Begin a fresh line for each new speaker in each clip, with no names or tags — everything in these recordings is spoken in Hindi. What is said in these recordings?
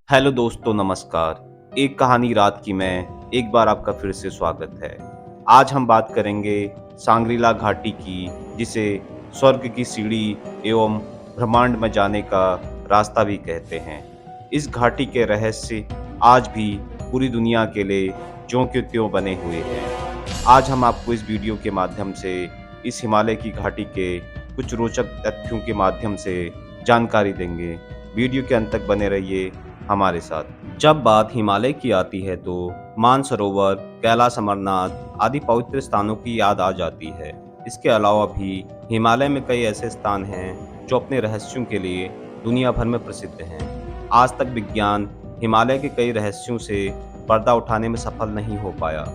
हेलो दोस्तों, नमस्कार। एक कहानी रात की में एक बार आपका फिर से स्वागत है। आज हम बात करेंगे सांग्रीला घाटी की, जिसे स्वर्ग की सीढ़ी एवं ब्रह्मांड में जाने का रास्ता भी कहते हैं। इस घाटी के रहस्य आज भी पूरी दुनिया के लिए ज्यों के त्यों बने हुए हैं। आज हम आपको इस वीडियो के माध्यम से इस हिमालय की घाटी के कुछ रोचक तथ्यों के माध्यम से जानकारी देंगे। वीडियो के अंत तक बने रहिए हमारे साथ। जब बात हिमालय की आती है तो मानसरोवर, कैलाश, अमरनाथ आदि पवित्र स्थानों की याद आ जाती है। इसके अलावा भी हिमालय में कई ऐसे स्थान हैं जो अपने रहस्यों के लिए दुनिया भर में प्रसिद्ध हैं। आज तक विज्ञान हिमालय के कई रहस्यों से पर्दा उठाने में सफल नहीं हो पाया।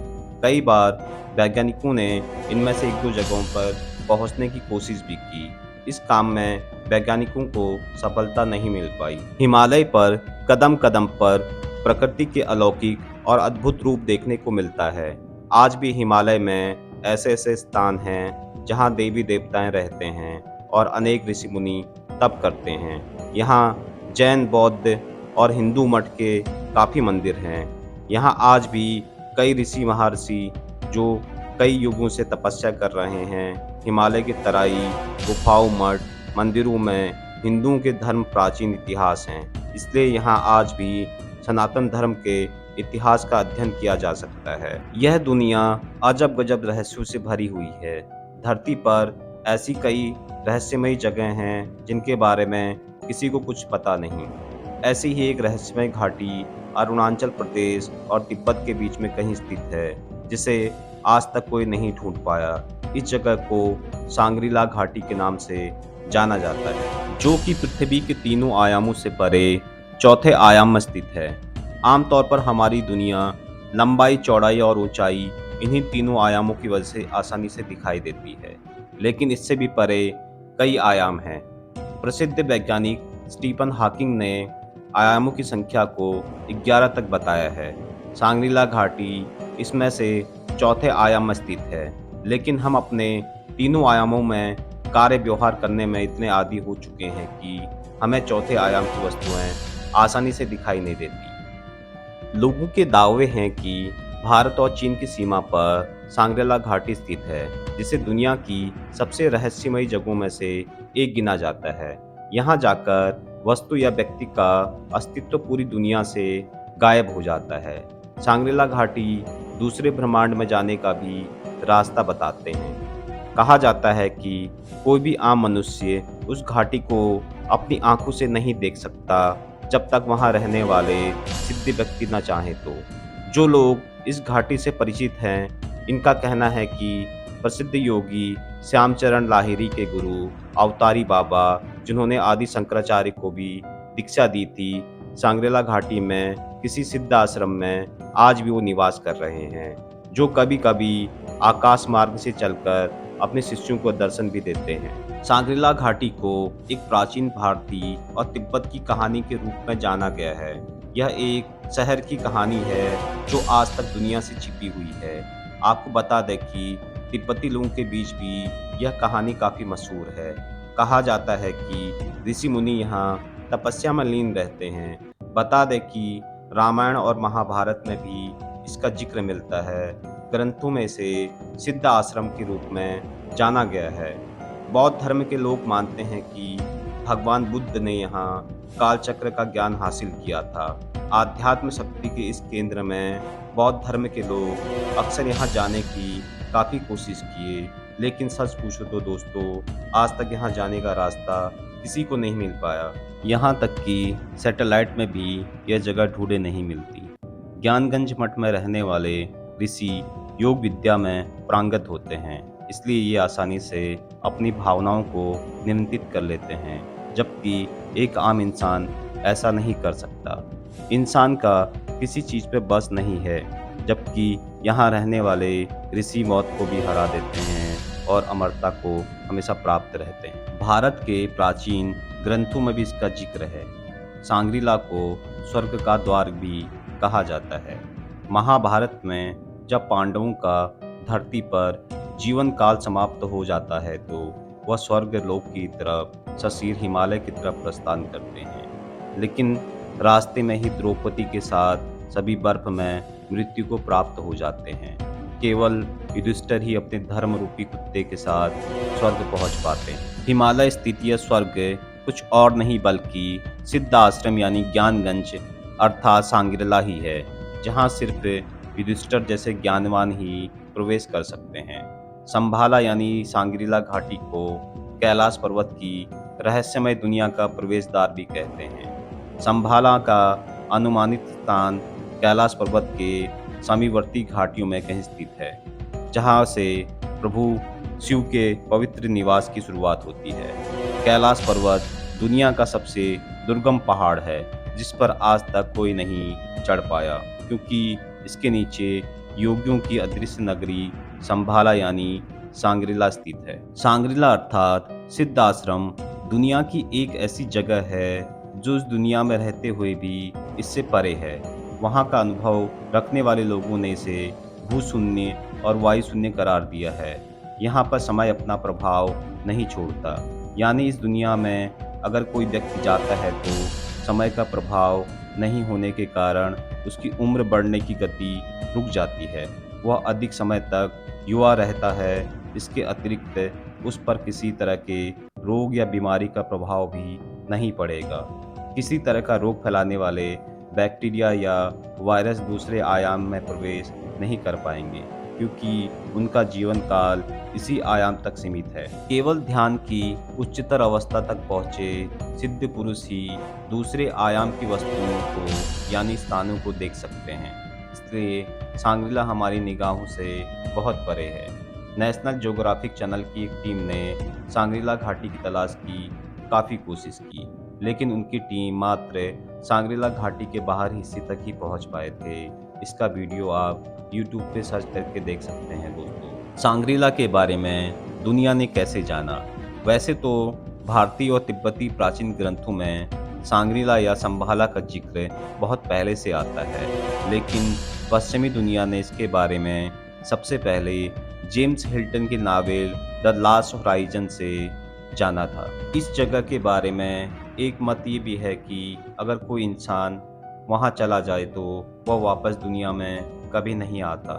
कई बार वैज्ञानिकों ने इनमें से एक दो जगहों पर पहुंचने की कोशिश भी की। इस काम में वैज्ञानिकों को सफलता नहीं मिल पाई। हिमालय पर कदम कदम पर प्रकृति के अलौकिक और अद्भुत रूप देखने को मिलता है। आज भी हिमालय में ऐसे ऐसे स्थान हैं जहां देवी देवताएं रहते हैं और अनेक ऋषि मुनि तप करते हैं। यहाँ जैन, बौद्ध और हिंदू मठ के काफी मंदिर हैं। यहाँ आज भी कई ऋषि महर्षि जो कई युगों से तपस्या कर रहे हैं। हिमालय की तराई, गुफाओं, मठ, मंदिरों में हिंदुओं के धर्म प्राचीन इतिहास हैं। इसलिए यहाँ आज भी सनातन धर्म के इतिहास का अध्ययन किया जा सकता है। यह दुनिया अजब गजब रहस्यों से भरी हुई है। धरती पर ऐसी कई रहस्यमयी जगह हैं जिनके बारे में किसी को कुछ पता नहीं। ऐसी ही एक रहस्यमय घाटी अरुणाचल प्रदेश और तिब्बत के बीच में कहीं स्थित है, जिसे आज तक कोई नहीं ढूंढ पाया। इस जगह को सांग्रीला घाटी के नाम से जाना जाता है, जो कि पृथ्वी के तीनों आयामों से परे चौथे आयाम में स्थित है। आमतौर पर हमारी दुनिया लंबाई, चौड़ाई और ऊंचाई इन्हीं तीनों आयामों की वजह से आसानी से दिखाई देती है, लेकिन इससे भी परे कई आयाम हैं। प्रसिद्ध वैज्ञानिक स्टीफन हॉकिंग ने आयामों की संख्या को 11 तक बताया है। सांग्रीला घाटी इसमें से चौथे आयाम में स्थित है, लेकिन हम अपने तीनों आयामों में कार्य व्यवहार करने में इतने आदी हो चुके हैं कि हमें चौथे आयाम की वस्तुएं आसानी से दिखाई नहीं देती। लोगों के दावे हैं कि भारत और चीन की सीमा पर सांग्रीला घाटी स्थित है, जिसे दुनिया की सबसे रहस्यमयी जगहों में से एक गिना जाता है। यहाँ जाकर वस्तु या व्यक्ति का अस्तित्व पूरी दुनिया से गायब हो जाता है। सांग्रीला घाटी दूसरे ब्रह्मांड में जाने का भी रास्ता बताते हैं। कहा जाता है कि कोई भी आम मनुष्य उस घाटी को अपनी आंखों से नहीं देख सकता जब तक वहां रहने वाले सिद्ध व्यक्ति न चाहें तो। जो लोग इस घाटी से परिचित हैं, इनका कहना है कि प्रसिद्ध योगी श्यामचरण लाहिरी के गुरु अवतारी बाबा, जिन्होंने आदि शंकराचार्य को भी दीक्षा दी थी, सांग्रीला घाटी में किसी सिद्ध आश्रम में आज भी वो निवास कर रहे हैं, जो कभी कभी आकाश मार्ग से चलकर अपने शिष्यों को दर्शन भी देते हैं। सांग्रीला घाटी को एक प्राचीन भारतीय और तिब्बत की कहानी के रूप में जाना गया है। यह एक शहर की कहानी है जो आज तक दुनिया से छिपी हुई है। आपको बता दें कि तिब्बती लोगों के बीच भी यह कहानी काफी मशहूर है। कहा जाता है कि ऋषि मुनि यहाँ तपस्या में लीन रहते हैं। बता दें कि रामायण और महाभारत में भी इसका जिक्र मिलता है। ग्रंथों में इसे सिद्ध आश्रम के रूप में जाना गया है। बौद्ध धर्म के लोग मानते हैं कि भगवान बुद्ध ने यहाँ कालचक्र का ज्ञान हासिल किया था। आध्यात्म शक्ति के इस केंद्र में बौद्ध धर्म के लोग अक्सर यहाँ जाने की काफ़ी कोशिश किए, लेकिन सच पूछो तो दोस्तों, आज तक यहाँ जाने का रास्ता किसी को नहीं मिल पाया। यहाँ तक कि सैटेलाइट में भी यह जगह ढूंढे नहीं मिलती। ज्ञानगंज मठ में रहने वाले ऋषि योग विद्या में पारंगत होते हैं, इसलिए ये आसानी से अपनी भावनाओं को नियंत्रित कर लेते हैं, जबकि एक आम इंसान ऐसा नहीं कर सकता। इंसान का किसी चीज़ पे बस नहीं है, जबकि यहाँ रहने वाले ऋषि मौत को भी हरा देते हैं और अमरता को हमेशा प्राप्त रहते हैं। भारत के प्राचीन ग्रंथों में भी इसका जिक्र है। सांग्रीला को स्वर्ग का द्वार भी कहा जाता है। महाभारत में जब पांडवों का धरती पर जीवन काल समाप्त हो जाता है तो वह स्वर्ग लोक की तरफ ससीर हिमालय की तरफ प्रस्थान करते हैं। लेकिन रास्ते में ही द्रौपदी के साथ सभी बर्फ में मृत्यु को प्राप्त हो जाते हैं। केवल युधिष्ठिर ही अपने धर्म रूपी कुत्ते के साथ स्वर्ग पहुंच पाते हैं। हिमालय स्थित यह स्वर्ग कुछ और नहीं बल्कि सिद्ध आश्रम यानी ज्ञानगंज अर्थात सांग्रीला ही है, जहां सिर्फ युधिष्ठिर जैसे ज्ञानवान ही प्रवेश कर सकते हैं। संभाला यानी सांग्रीला घाटी को कैलाश पर्वत की रहस्यमय दुनिया का प्रवेश द्वार भी कहते हैं। संभाला का अनुमानित स्थान कैलाश पर्वत के समीवर्ती घाटियों में कहीं स्थित है, जहां से प्रभु शिव के पवित्र निवास की शुरुआत होती है। कैलाश पर्वत दुनिया का सबसे दुर्गम पहाड़ है, जिस पर आज तक कोई नहीं चढ़ पाया, क्योंकि इसके नीचे योगियों की अदृश्य नगरी संभाला यानी सांग्रीला स्थित है। सांग्रीला अर्थात सिद्ध आश्रम दुनिया की एक ऐसी जगह है जो इस दुनिया में रहते हुए भी इससे परे है। वहाँ का अनुभव रखने वाले लोगों ने इसे भूशून्य और वायु शून्य करार दिया है। यहाँ पर समय अपना प्रभाव नहीं छोड़ता, यानी इस दुनिया में अगर कोई व्यक्ति जाता है तो समय का प्रभाव नहीं होने के कारण उसकी उम्र बढ़ने की गति रुक जाती है। वह अधिक समय तक युवा रहता है। इसके अतिरिक्त उस पर किसी तरह के रोग या बीमारी का प्रभाव भी नहीं पड़ेगा। किसी तरह का रोग फैलाने वाले बैक्टीरिया या वायरस दूसरे आयाम में प्रवेश नहीं कर पाएंगे, क्योंकि उनका जीवन काल इसी आयाम तक सीमित है। केवल ध्यान की उच्चतर अवस्था तक पहुँचे सिद्ध पुरुष ही दूसरे आयाम की वस्तुओं को यानी स्थानों को देख सकते हैं। इसलिए सांग्रीला हमारी निगाहों से बहुत परे है। नेशनल ज्योग्राफिक चैनल की एक टीम ने सांग्रीला घाटी की तलाश की काफ़ी कोशिश की, लेकिन उनकी टीम मात्र सांग्रीला घाटी के बाहर हिस्से तक ही पहुंच पाए थे। इसका वीडियो आप यूट्यूब पे सर्च करके देख सकते हैं दोस्तों। सांग्रीला के बारे में दुनिया ने कैसे जाना? वैसे तो भारतीय और तिब्बती प्राचीन ग्रंथों में सांग्रीला या संभाला का जिक्र बहुत पहले से आता है, लेकिन पश्चिमी दुनिया ने इसके बारे में सबसे पहले जेम्स हिल्टन की नावेल द लास्ट होराइजन से जाना था। इस जगह के बारे में एक मत ये भी है कि अगर कोई इंसान वहां चला जाए तो वह वापस दुनिया में कभी नहीं आता।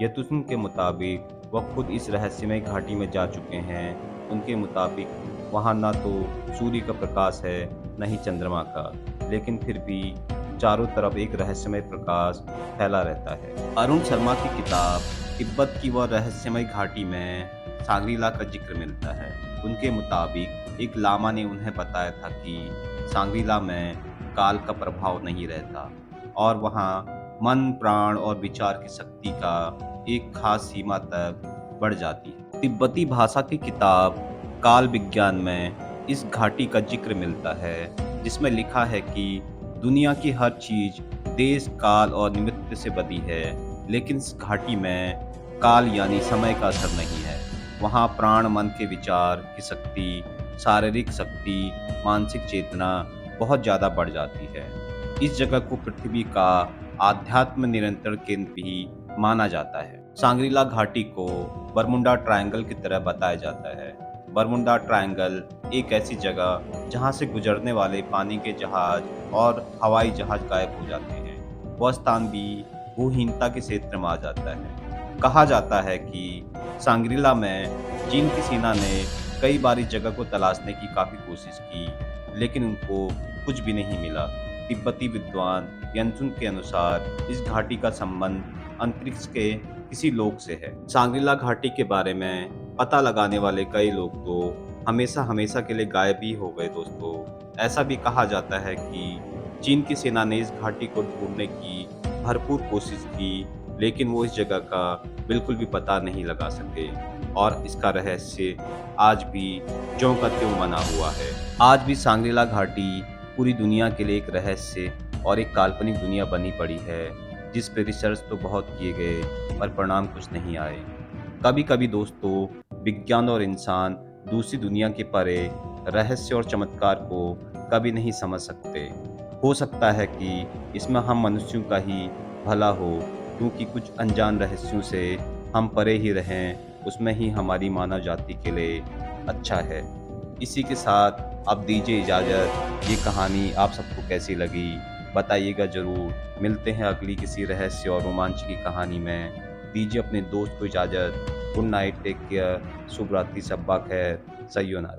यतुशन के मुताबिक वह खुद इस रहस्यमय घाटी में जा चुके हैं। उनके मुताबिक वहां ना तो सूर्य का प्रकाश है, न ही चंद्रमा का, लेकिन फिर भी चारों तरफ एक रहस्यमय प्रकाश फैला रहता है। अरुण शर्मा की किताब तिब्बत की वह रहस्यमय घाटी में सांग्रीला का जिक्र मिलता है। उनके मुताबिक एक लामा ने उन्हें बताया था कि सांग्रीला में काल का प्रभाव नहीं रहता और वहाँ मन, प्राण और विचार की शक्ति का एक खास सीमा तक बढ़ जाती है। तिब्बती भाषा की किताब काल विज्ञान में इस घाटी का जिक्र मिलता है, जिसमें लिखा है कि दुनिया की हर चीज देश, काल और निमित्त से बनी है, लेकिन इस घाटी में काल यानी समय का असर नहीं है। वहाँ प्राण, मन के विचार की शक्ति, शारीरिक शक्ति, मानसिक चेतना बहुत ज़्यादा बढ़ जाती है। इस जगह को पृथ्वी का आध्यात्म नियंत्रण केंद्र भी माना जाता है। सांग्रीला घाटी को बरमुंडा ट्रायंगल की तरह बताया जाता है। बरमुंडा ट्रायंगल एक ऐसी जगह जहां से गुजरने वाले पानी के जहाज और हवाई जहाज गायब हो जाते हैं। वह स्थान भी भूहीनता के क्षेत्र में आ जाता है। कहा जाता है कि सांग्रीला में चीन की सेना ने कई बार इस जगह को तलाशने की काफ़ी कोशिश की, लेकिन उनको कुछ भी नहीं मिला। तिब्बती विद्वान यंसुन के अनुसार इस घाटी का संबंध अंतरिक्ष के किसी लोक से है। सांग्रीला घाटी के बारे में पता लगाने वाले कई लोग तो हमेशा हमेशा के लिए गायब ही हो गए दोस्तों। ऐसा भी कहा जाता है कि चीन की सेना ने इस घाटी को ढूंढने की भरपूर कोशिश की, लेकिन वो इस जगह का बिल्कुल भी पता नहीं लगा सके और इसका रहस्य आज भी ज्यों का त्यों बना हुआ है। आज भी सांग्रीला घाटी पूरी दुनिया के लिए एक रहस्य और एक काल्पनिक दुनिया बनी पड़ी है, जिस पर रिसर्च तो बहुत किए गए पर परिणाम कुछ नहीं आए। कभी कभी दोस्तों विज्ञान और इंसान दूसरी दुनिया के परे रहस्य और चमत्कार को कभी नहीं समझ सकते। हो सकता है कि इसमें हम मनुष्यों का ही भला हो, क्योंकि कुछ अनजान रहस्यों से हम परे ही रहें, उसमें ही हमारी मानव जाति के लिए अच्छा है। इसी के साथ अब दीजिए इजाज़त। ये कहानी आप सबको कैसी लगी बताइएगा ज़रूर। मिलते हैं अगली किसी रहस्य और रोमांच की कहानी में। दीजिए अपने दोस्त को इजाज़त। गुड नाइट, टेक केयर, शुभ रात्रि, शब्बा खैर, सयोनारा।